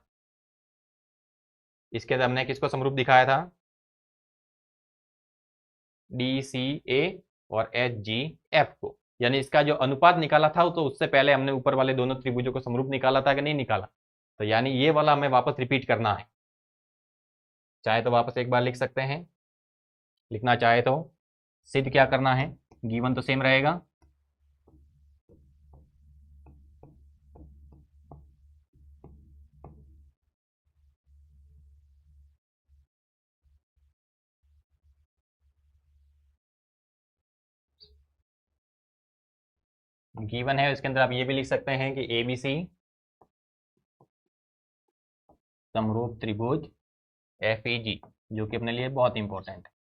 इसके अंदर हमने किसको समरूप दिखाया था, डी सी ए और एच जी एफ को। यानी इसका जो अनुपात निकाला था तो उससे पहले हमने ऊपर वाले दोनों त्रिभुजों को समरूप निकाला था कि नहीं निकाला। तो यानी ये वाला हमें वापस रिपीट करना है। चाहे तो वापस एक बार लिख सकते हैं, लिखना चाहे तो सिद्ध क्या करना है, गिवन तो सेम रहेगा। गिवन है, इसके अंदर आप ये भी लिख सकते हैं कि ABC समरूप त्रिभुज FEG, जो कि अपने लिए बहुत इंपॉर्टेंट है।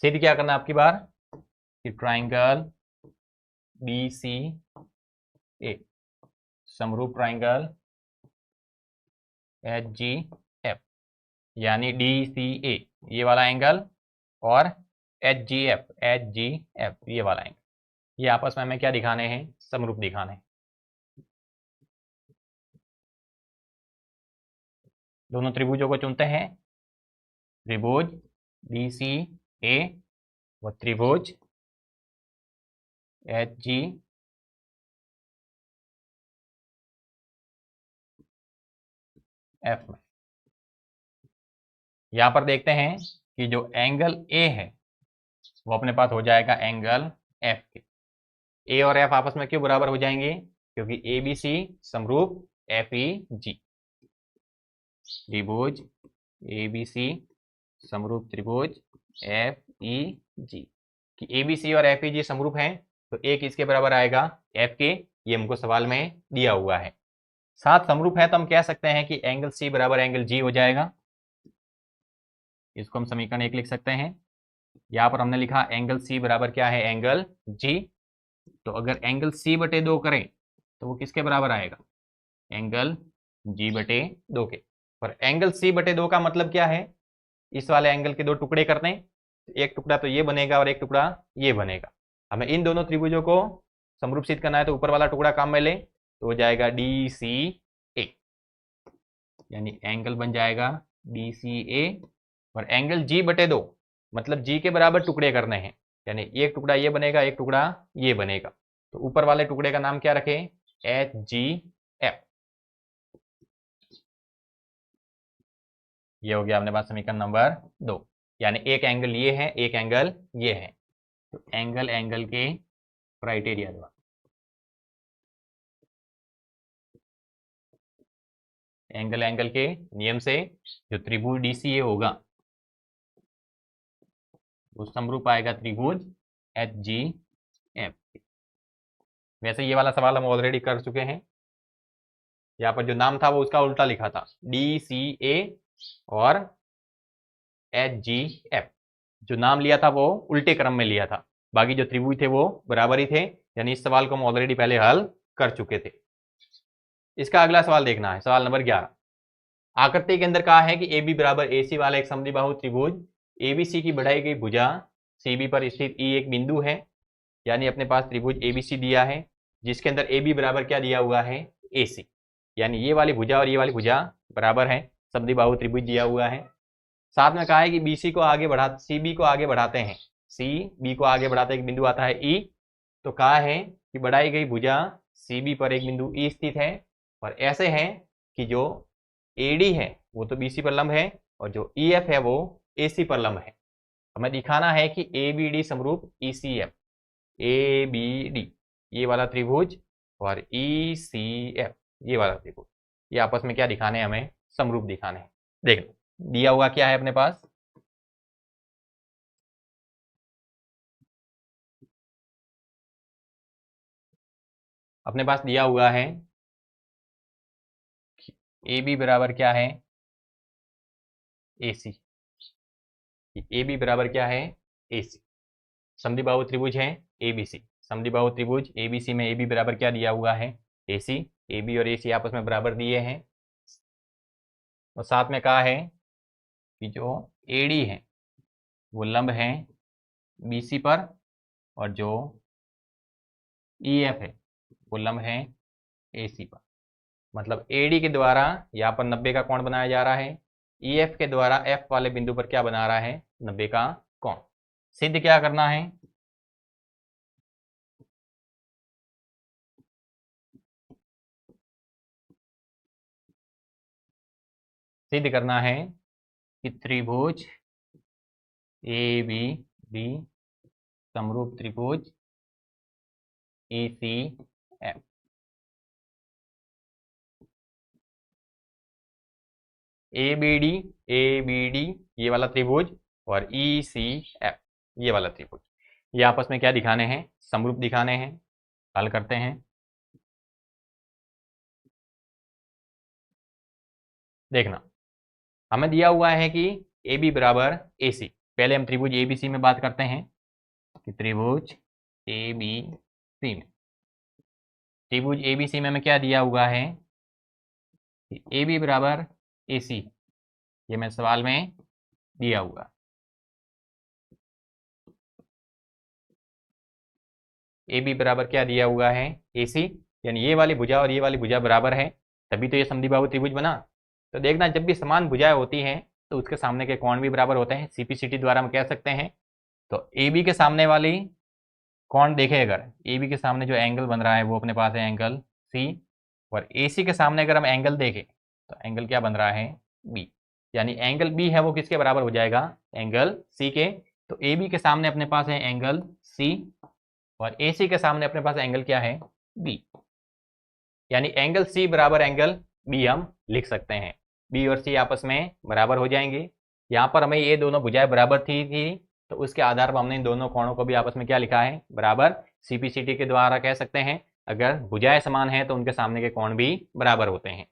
सिद्ध क्या करना आपकी बार कि ट्राइंगल BCA समरूप ट्राइंगल HGF, यानी DCA ये वाला एंगल और HGF ये वाला एंगल, ये आपस में हमें क्या दिखाने हैं, समरूप दिखाने हैं। दोनों त्रिभुजों को चुनते हैं, त्रिभुज BCA व त्रिभुज HGF में। यहां पर देखते हैं कि जो एंगल A है वो अपने पास हो जाएगा एंगल F के। A और F आपस में क्यों बराबर हो जाएंगे, क्योंकि ABC समरूप FEG, त्रिभुज ABC समरूप त्रिभुज FEG कि ABC और FEG समरूप हैं, तो एक इसके बराबर आएगा F के, ये हमको सवाल में दिया हुआ है। साथ समरूप है तो हम कह सकते हैं कि एंगल C बराबर एंगल G हो जाएगा। इसको हम समीकरण 1 लिख सकते हैं। यहाँ पर हमने लिखा एंगल C बराबर क्या है, एंगल G। तो अगर एंगल C बटे 2 करें तो वो किसके बराबर आएगा, एंगल G बटे 2 के। पर एंगल C बटे 2 का मतलब क्या है, इस वाले एंगल के दो टुकड़े करते हैं, एक टुकड़ा तो ये बनेगा और एक टुकड़ा ये बनेगा। हमें इन दोनों त्रिभुजों को समरूप सिद्ध करना है, तो ऊपर वाला टुकड़ा काम में ले तो हो जाएगा DCA, यानी एंगल बन जाएगा DCA। और एंगल G बटे 2 मतलब G के बराबर टुकड़े करने हैं, यानी एक टुकड़ा ये बनेगा एक टुकड़ा ये बनेगा, तो ऊपर वाले टुकड़े का नाम क्या रखें, HGF। ये हो गया अपने पास समीकरण नंबर 2, यानी एक एंगल ये है एक एंगल ये है, तो एंगल के क्राइटेरिया द्वारा एंगल के नियम से जो त्रिभुज DCA होगा वो समरूप आएगा त्रिभुज HGF। वैसे ये वाला सवाल हम ऑलरेडी कर चुके हैं, यहाँ पर जो नाम था वो उसका उल्टा लिखा था, DCA और HGF, जो नाम लिया था वो उल्टे क्रम में लिया था, बाकी जो त्रिभुज थे वो बराबर ही थे, यानी इस सवाल को हम ऑलरेडी पहले हल कर चुके थे। इसका अगला सवाल देखना है, सवाल नंबर 11। आकृति के अंदर कहा है कि AB बराबर AC वाला एक समद्विबाहु त्रिभुज ABC की बढ़ाई गई भुजा CB पर स्थित E एक बिंदु है, यानी अपने पास त्रिभुज ABC दिया है जिसके अंदर AB बराबर क्या दिया हुआ है, AC, यानी ये वाली भुजा और ये वाली भुजा बराबर है, समद्विबाहु त्रिभुज दिया हुआ है। साथ में कहा है कि BC को आगे बढ़ा CB को आगे बढ़ाते हैं, CB को आगे बढ़ाते एक बिंदु आता है E, तो कहा है कि बढ़ाई गई भुजा CB पर एक बिंदु E स्थित है, और ऐसे है कि जो AD है वो तो BC पर लंब है और जो EF है वो AC पर लंब है। हमें दिखाना है कि ABD समरूप ECF, ABD ये वाला त्रिभुज और ECF ये वाला त्रिभुज, ये आपस में क्या दिखाने हैं, हमें समरूप दिखाने हैं। देख दिया हुआ क्या है अपने पास, अपने पास दिया हुआ है AB बराबर क्या है, AC, AB बराबर क्या है, AC। समद्विबाहु त्रिभुज है ABC, समद्विबाहु त्रिभुज ABC में AB बराबर क्या दिया हुआ है, AC। AB और AC आपस में बराबर दिए हैं, और साथ में कहा है कि जो AD है वो लंब है BC पर, और जो EF है वो लंब है AC पर। मतलब AD के द्वारा यहाँ पर 90 का कोण बनाया जा रहा है, EF के द्वारा F वाले बिंदु पर क्या बना रहा है, 90 का कोण। सिद्ध क्या करना है, सिद्ध करना है कि त्रिभुज ABD समरूप त्रिभुज ECF। ABD ये वाला त्रिभुज और ECF ये वाला त्रिभुज, ये आपस में क्या दिखाने हैं, समरूप दिखाने हैं। हल करते हैं। देखना, हमें दिया हुआ है कि ए बी बराबर ए सी। पहले हम त्रिभुज ए बी सी में बात करते हैं कि त्रिभुज ए बी सी में, त्रिभुज ए बी सी में हमें क्या दिया हुआ है कि ए बी बराबर ए सी, ये मैं सवाल में दिया हुआ। ए बी बराबर क्या दिया हुआ है, ए सी, यानी ये वाली भुजा और ये वाली भुजा बराबर है, तभी तो ये समद्विबाहु त्रिभुज बना। तो देखना, जब भी समान भुजाएं होती हैं तो उसके सामने के कोण भी बराबर होते हैं, सीपीसीटी द्वारा हम कह सकते हैं। तो ए बी के सामने वाली कोण देखें, अगर ए बी के सामने जो एंगल बन रहा है वो अपने पास है एंगल सी, और ए सी के सामने अगर हम एंगल देखें तो एंगल क्या बन रहा है, बी, यानी एंगल बी है वो किसके बराबर हो जाएगा, एंगल सी के। तो ए बी के सामने अपने पास है एंगल सी, और ए सी के सामने अपने पास एंगल क्या है, बी, यानी एंगल सी बराबर एंगल बी हम लिख सकते हैं। बी और सी आपस में बराबर हो जाएंगे। यहाँ पर हमें ये दोनों भुजाएं बराबर थी, तो उसके आधार पर हमने इन दोनों कोणों को भी आपस में क्या लिखा है, बराबर। सीपीसीटी के द्वारा कह सकते हैं अगर भुजाएं समान हैं तो उनके सामने के कोण भी बराबर होते हैं।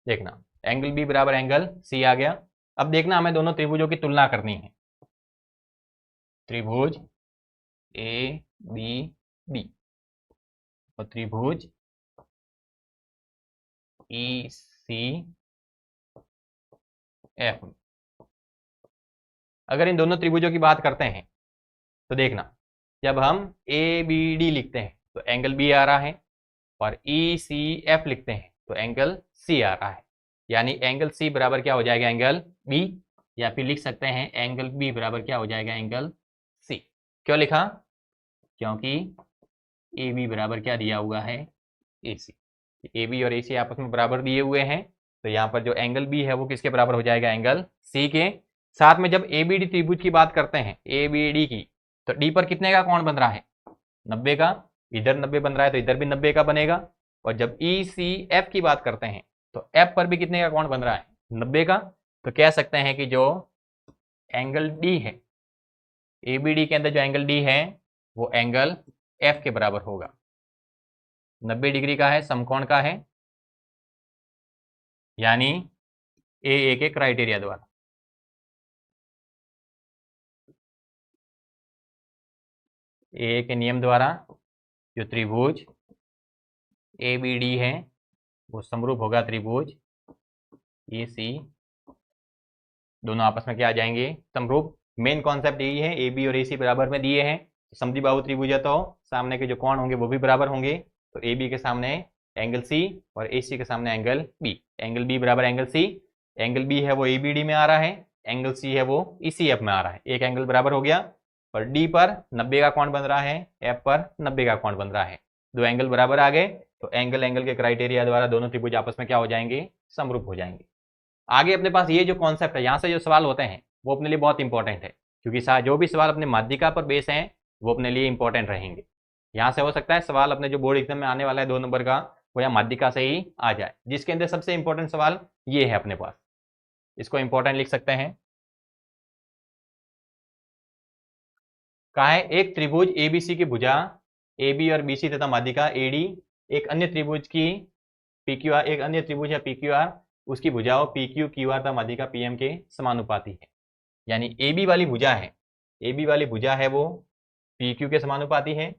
देखना, एंगल बी बराबर एंगल सी आ गया। अब देखना, हमें दोनों त्रिभुजों की तुलना करनी है। त्रिभुज ए बी डी और त्रिभुज ई सी एफ। अगर इन दोनों त्रिभुजों की बात करते हैं तो देखना, जब हम ए बी डी लिखते हैं तो एंगल बी आ रहा है, और ई सी एफ लिखते हैं तो एंगल सी आ रहा है, यानी एंगल सी बराबर क्या हो जाएगा, एंगल बी, या फिर लिख सकते हैं एंगल बी बराबर क्या हो जाएगा, एंगल सी। क्यों लिखा, क्योंकि ए बी बराबर क्या दिया हुआ है, ए सी। ए बी और ए सी आपस में बराबर दिए हुए हैं, तो यहाँ पर जो एंगल बी है वो किसके बराबर हो जाएगा, एंगल सी के। साथ में जब ए बी डी त्रिभुज की बात करते हैं, ए बी डी की, तो डी पर कितने का कोण बन रहा है, 90 का। इधर 90 बन रहा है तो इधर भी 90 का बनेगा। और जब ई सी एफ की बात करते हैं तो एफ पर भी कितने का कोण बन रहा है, 90 का। तो कह सकते हैं कि जो एंगल डी है, ए बी डी के अंदर जो एंगल डी है वो एंगल एफ के बराबर होगा, 90 डिग्री का है, समकोण का है, यानी ए के क्राइटेरिया द्वारा। ए के नियम द्वारा जो त्रिभुज ए बी डी है वो समरूप होगा त्रिभुज ए सी, दोनों आपस में क्या आ जाएंगे, समरूप। मेन कॉन्सेप्ट यही है, ए बी और ए सी बराबर में दिए हैं, समद्विबाहु त्रिभुज है तो सामने के जो कोण होंगे वो भी बराबर होंगे। तो ए बी के सामने एंगल सी और ए सी के सामने एंगल बी, एंगल बी बराबर एंगल सी। एंगल बी है वो ए बी डी में आ रहा है, एंगल सी है वो ई सी एफ में आ रहा है, एक एंगल बराबर हो गया। और डी पर 90 का कोण बन रहा है, एफ पर 90 का कोण बन रहा है, दो एंगल बराबर आ गए, तो एंगल एंगल के क्राइटेरिया द्वारा दोनों त्रिभुज आपस में क्या हो जाएंगे, समरूप हो जाएंगे। आगे अपने पास ये जो कॉन्सेप्ट है, यहाँ से जो सवाल होते हैं वो अपने लिए बहुत इंपॉर्टेंट है, क्योंकि जो भी सवाल अपने माध्यिका पर बेस हैं वो अपने लिए इंपॉर्टेंट रहेंगे। यहाँ से हो सकता है सवाल अपने जो बोर्ड एग्जाम में आने वाला है 2 नंबर का, वो यहाँ माध्यिका से ही आ जाए, जिसके अंदर सबसे इंपॉर्टेंट सवाल ये है अपने पास, इसको इंपॉर्टेंट लिख सकते हैं। कहा है एक त्रिभुज एबीसी की भुजा ए बी और बी सी तथा माध्यिका एडी एक अन्य त्रिभुज की पी क्यू आर, एक अन्य त्रिभुज है पी क्यू आर, उसकी भुजाओं पी क्यू क्यू आर तथा माध्यिका पी एम के समानुपाती है। यानी ए बी वाली भुजा है, ए बी वाली भुजा है वो पी क्यू के समानुपाती है,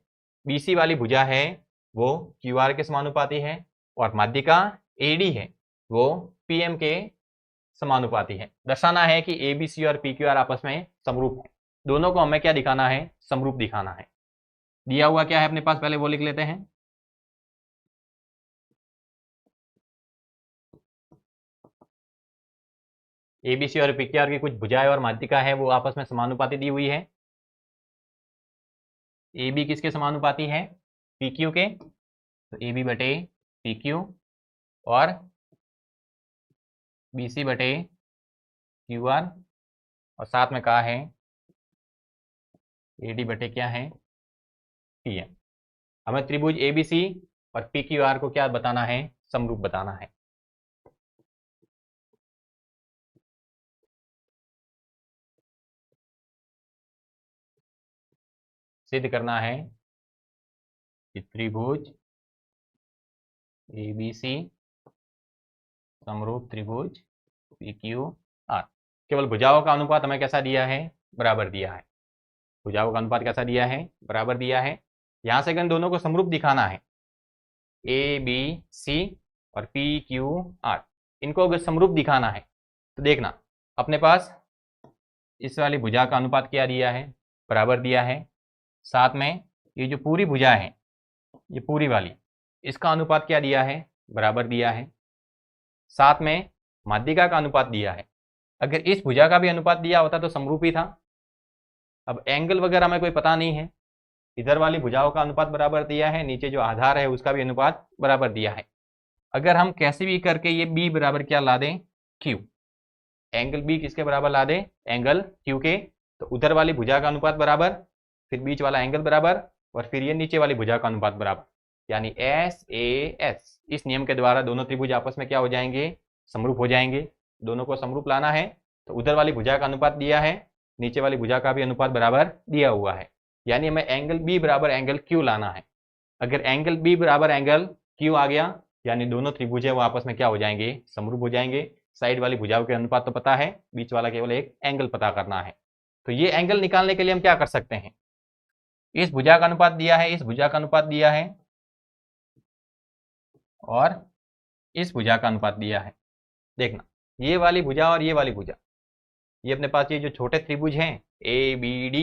बी सी वाली भुजा है वो क्यू आर के समानुपाती है, और माध्यिका ए डी है वो पी एम के समानुपाती है। दर्शाना है कि ए बी सी और पी क्यू आर आपस में समरूप है, दोनों को हमें क्या दिखाना है, समरूप दिखाना है। दिया हुआ क्या है अपने पास, पहले वो लिख लेते हैं। एबीसी और पीक्यूआर की कुछ भुजाएं और माध्यिका है वो आपस में समानुपाती दी हुई है। ए बी किसके समानुपाती है, पी क्यू के, तो ए बी बटे पी क्यू, और बी सी बटे क्यू आर, और साथ में कहा है ए डी बटे क्या है, पी एम। हमें त्रिभुज ए बी सी और पी क्यू आर को क्या बताना है, समरूप बताना है। सिद्ध करना है कि त्रिभुज ABC समरूप त्रिभुज PQR। केवल भुजाओं का अनुपात हमें कैसा दिया है, बराबर दिया है। भुजाओं का अनुपात कैसा दिया है, बराबर दिया है। यहां से अगर दोनों को समरूप दिखाना है, ABC और PQR, इनको अगर समरूप दिखाना है तो देखना अपने पास इस वाली भुजा का अनुपात क्या दिया है, बराबर दिया है। साथ में ये जो पूरी भुजा है, ये पूरी वाली, इसका अनुपात क्या दिया है, बराबर दिया है। साथ में माध्यिका का अनुपात दिया है। अगर इस भुजा का भी अनुपात दिया होता तो समरूप ही था। अब एंगल वगैरह हमें कोई पता नहीं है। इधर वाली भुजाओं का अनुपात बराबर दिया है, नीचे जो आधार है उसका भी अनुपात बराबर दिया है। अगर हम कैसे भी करके ये B बराबर क्या ला दें, Q, एंगल B किसके बराबर ला दें, एंगल Q के, तो उधर वाली भुजा का अनुपात बराबर, फिर बीच वाला एंगल बराबर, और फिर ये नीचे वाली भुजा का अनुपात बराबर, यानी SAS। इस नियम के द्वारा दोनों त्रिभुज आपस में क्या हो जाएंगे, समरूप हो जाएंगे। दोनों को समरूप लाना है तो उधर वाली भुजा का अनुपात दिया है, नीचे वाली भुजा का भी अनुपात बराबर दिया हुआ है, यानी हमें एंगल B बराबर एंगल Q लाना है। अगर एंगल B बराबर एंगल Q आ गया, यानी दोनों त्रिभुज है वो आपस में क्या हो जाएंगे, समरूप हो जाएंगे। साइड वाली भुजाओं के अनुपात तो पता है, बीच वाला केवल एक एंगल पता करना है। तो ये एंगल निकालने के लिए हम क्या कर सकते हैं, इस भुजा का अनुपात दिया है, इस भुजा का अनुपात दिया है, और इस भुजा का अनुपात दिया है। देखना ये वाली भुजा और ये वाली भुजा, ये अपने पास ये जो छोटे त्रिभुज हैं ABD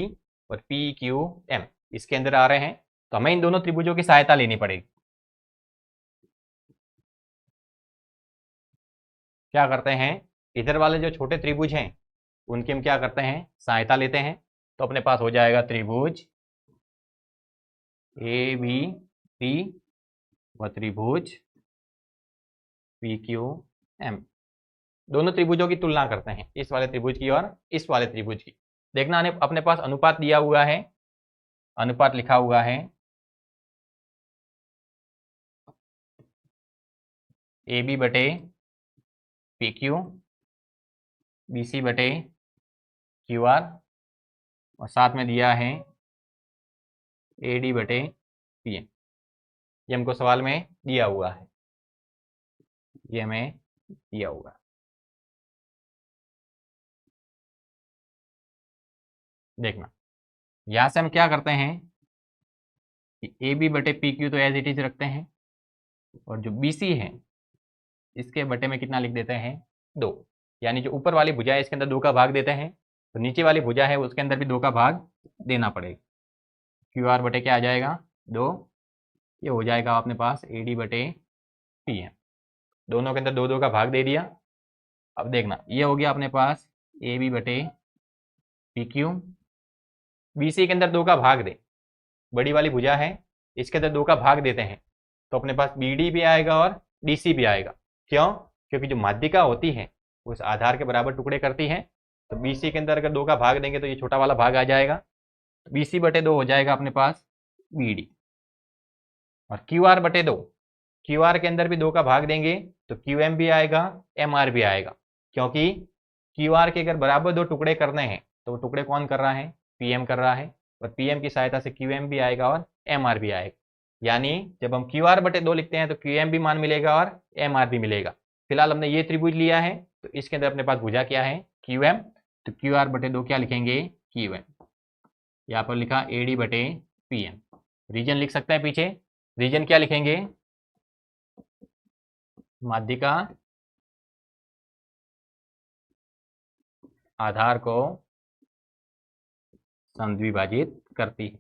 और PQM इसके अंदर आ रहे हैं, तो हमें इन दोनों त्रिभुजों की सहायता लेनी पड़ेगी। क्या करते हैं, इधर वाले जो छोटे त्रिभुज हैं उनकी हम क्या करते हैं, सहायता लेते हैं। तो अपने पास हो जाएगा त्रिभुज ABC व त्रिभुज PQM। दोनों त्रिभुजों की तुलना करते हैं, इस वाले त्रिभुज की और इस वाले त्रिभुज की। देखना अपने पास अनुपात दिया हुआ है, अनुपात लिखा हुआ है AB बटे PQ, BC बटे QR, और साथ में दिया है AD बटे PM। ये हमको सवाल में दिया हुआ है, ये हमें दिया हुआ है। देखना यहां से हम क्या करते हैं कि AB बटे PQ तो एज इट इज रखते हैं, और जो BC है इसके बटे में कितना लिख देते हैं, 2। यानी जो ऊपर वाली भुजा है इसके अंदर 2 का भाग देते हैं, तो नीचे वाली भुजा है उसके अंदर भी 2 का भाग देना पड़ेगा। QR बटे क्या आ जाएगा, 2। ये हो जाएगा अपने पास AD बटे PM। दोनों के अंदर 2 का भाग दे दिया। अब देखना ये हो गया अपने पास AB बटे PQ, BC के अंदर 2 का भाग दे, बड़ी वाली भुजा है इसके अंदर 2 का भाग देते हैं, तो अपने पास BD भी आएगा और DC भी आएगा। क्यों, क्योंकि जो माध्यिका होती है उस आधार के बराबर टुकड़े करती है, तो BC के अंदर अगर 2 का भाग देंगे तो ये छोटा वाला भाग आ जाएगा, तो BC बटे 2 हो जाएगा अपने पास BD। और QR बटे 2, QR के अंदर भी 2 का भाग देंगे तो QM भी आएगा, MR भी आएगा, क्योंकि QR के अगर बराबर 2 टुकड़े करने हैं तो वो टुकड़े कौन कर रहा है, PM कर रहा है, और PM की सहायता से QM भी आएगा और MR भी आएगा। यानी जब हम QR बटे 2 लिखते हैं तो QM भी मान मिलेगा और MR भी मिलेगा। फिलहाल हमने ये त्रिभुज लिया है तो इसके अंदर अपने पास भुजा क्या है, QM, तो QR बटे 2 क्या लिखेंगे, QM। यहाँ पर लिखा AD बटे PM। रीजन लिख सकते हैं पीछे, रीजन क्या लिखेंगे, माध्यिका आधार को समद्विभाजित करती है।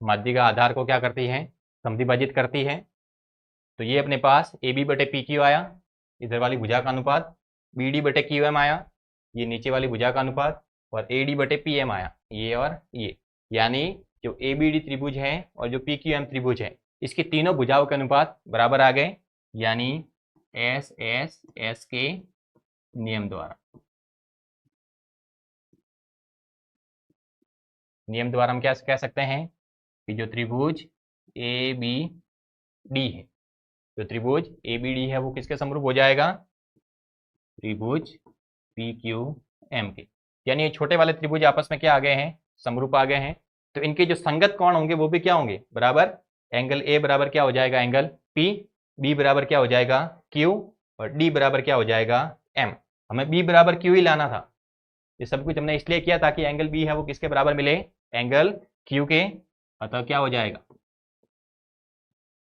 माध्यिका आधार को क्या करती है, समद्विभाजित करती है। तो ये अपने पास AB बटे PQ आया, इधर वाली भुजा का अनुपात, BD बटे QM आया, ये नीचे वाली भुजा का अनुपात, और AD बटे PM आया, ये और ये। यानी जो ABD त्रिभुज है और जो PQM त्रिभुज है इसकी तीनों भुजाओं के अनुपात बराबर आ गए, यानी SSS के नियम द्वारा। नियम द्वारा हम क्या कह सकते हैं कि जो त्रिभुज ABD है, जो त्रिभुज ABD है वो किसके समरूप हो जाएगा, त्रिभुज पी क्यू एम के, यानी ये छोटे वाले त्रिभुज आपस में क्या आ गए हैं, समरूप आ गए हैं। तो इनके जो संगत कोण होंगे वो भी क्या होंगे, बराबर। एंगल ए बराबर क्या हो जाएगा, एंगल पी, बी बराबर क्या हो जाएगा, क्यू, और डी बराबर क्या हो जाएगा, एम। हमें बी बराबर क्यू ही लाना था। ये सब कुछ हमने इसलिए किया ताकि एंगल बी है वो किसके बराबर मिले, एंगल क्यू के। अतः क्या हो जाएगा,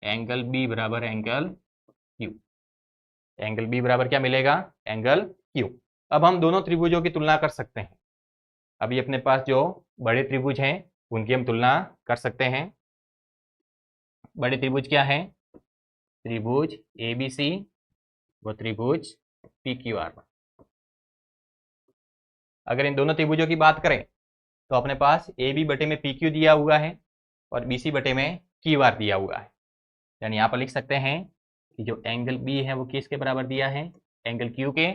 एंगल बी बराबर एंगल क्यू। एंगल बी बराबर क्या मिलेगा, एंगल क्यू। अब हम दोनों त्रिभुजों की तुलना कर सकते हैं। अभी अपने पास जो बड़े त्रिभुज हैं उनकी हम तुलना कर सकते हैं। बड़े त्रिभुज क्या हैं, त्रिभुज ए बी सी व त्रिभुज पी क्यू आर। अगर इन दोनों त्रिभुजों की बात करें तो अपने पास ए बी बटे में पी क्यू दिया हुआ है और बी सी बटे में क्यू आर दिया हुआ है। यानी यहाँ पर लिख सकते हैं कि जो एंगल बी है वो किसके बराबर दिया है, एंगल क्यू के,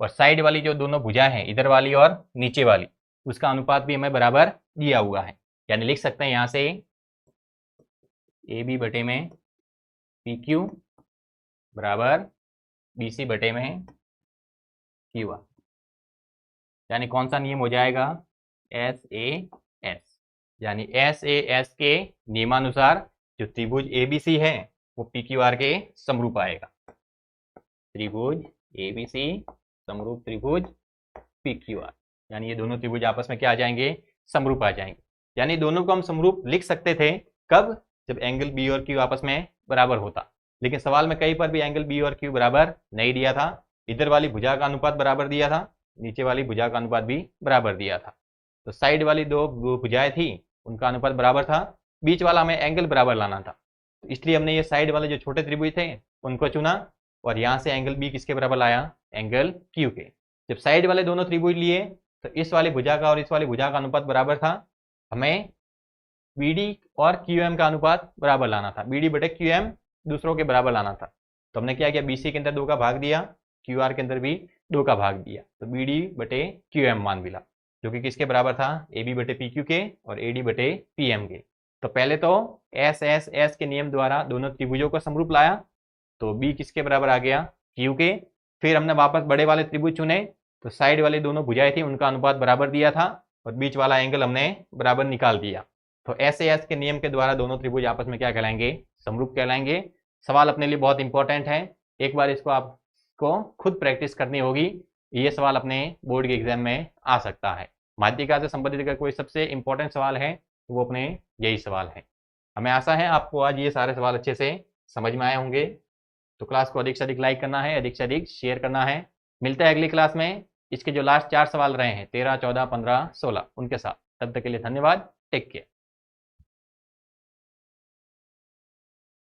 और साइड वाली जो दोनों भुजा हैं इधर वाली और नीचे वाली उसका अनुपात भी हमें बराबर दिया हुआ है। यानी लिख सकते हैं यहाँ से ए बी बटे में पी क्यू बराबर बी सी बटे में क्यू आर। यानी कौन सा नियम हो जाएगा, एस ए एस। यानी एस ए एस के नियमानुसार जो त्रिभुज ए बी सी है वो पी क्यू आर के समरूप आएगा। त्रिभुज ए बी सी समरूप त्रिभुज पी क्यू आर, यानी ये दोनों त्रिभुज आपस में क्या आ जाएंगे, समरूप आ जाएंगे। यानी दोनों को हम समरूप लिख सकते थे कब, जब एंगल बी और क्यू आपस में बराबर होता। लेकिन सवाल में कहीं पर भी एंगल बी और क्यू बराबर नहीं दिया था। इधर वाली भुजा का अनुपात बराबर दिया था, नीचे वाली भुजा का अनुपात भी बराबर दिया था। तो साइड वाली दो भुजाएं थी उनका अनुपात बराबर था, बीच वाला हमें एंगल बराबर लाना था। तो इसलिए हमने ये साइड वाले जो छोटे त्रिभुज थे उनको चुना और यहाँ से एंगल बी किसके बराबर लाया, एंगल क्यू के। जब साइड वाले दोनों त्रिभुज लिए तो इस वाली भुजा का और इस वाली भुजा का अनुपात बराबर था। हमें BD और QM का अनुपात बराबर लाना था, BD बटे QM दूसरों के बराबर लाना था। तो हमने क्या किया, BC के अंदर 2 का भाग दिया, QR के अंदर भी 2 का भाग दिया, तो BD बटे QM मान मिला, जो कि किसके बराबर था, AB बटे PQ के और AD बटे PM के। तो पहले तो SSS के नियम द्वारा दोनों त्रिभुजों को समरूप लाया, तो B किसके बराबर आ गया, Q के। फिर हमने वापस बड़े वाले त्रिभुज चुने, तो साइड वाली दोनों भुजाएं थी उनका अनुपात बराबर दिया था और बीच वाला एंगल हमने बराबर निकाल दिया। तो SAS के नियम के द्वारा दोनों त्रिभुज आपस में क्या कहलाएंगे, समरूप कहलाएंगे। सवाल अपने लिए बहुत इंपॉर्टेंट है, एक बार इसको आपको खुद प्रैक्टिस करनी होगी। ये सवाल अपने बोर्ड के एग्जाम में आ सकता है। माध्यिका से संबंधित अगर कोई सबसे इंपॉर्टेंट सवाल है तो वो अपने यही सवाल है। हमें आशा है आपको आज ये सारे सवाल अच्छे से समझ में आए होंगे। तो क्लास को अधिक से अधिक लाइक करना है, अधिक से अधिक शेयर करना है। मिलते हैं अगली क्लास में इसके जो लास्ट 4 सवाल रहे हैं 13, 14, 15, 16 उनके साथ। तब तक के लिए धन्यवाद, टेक केयर।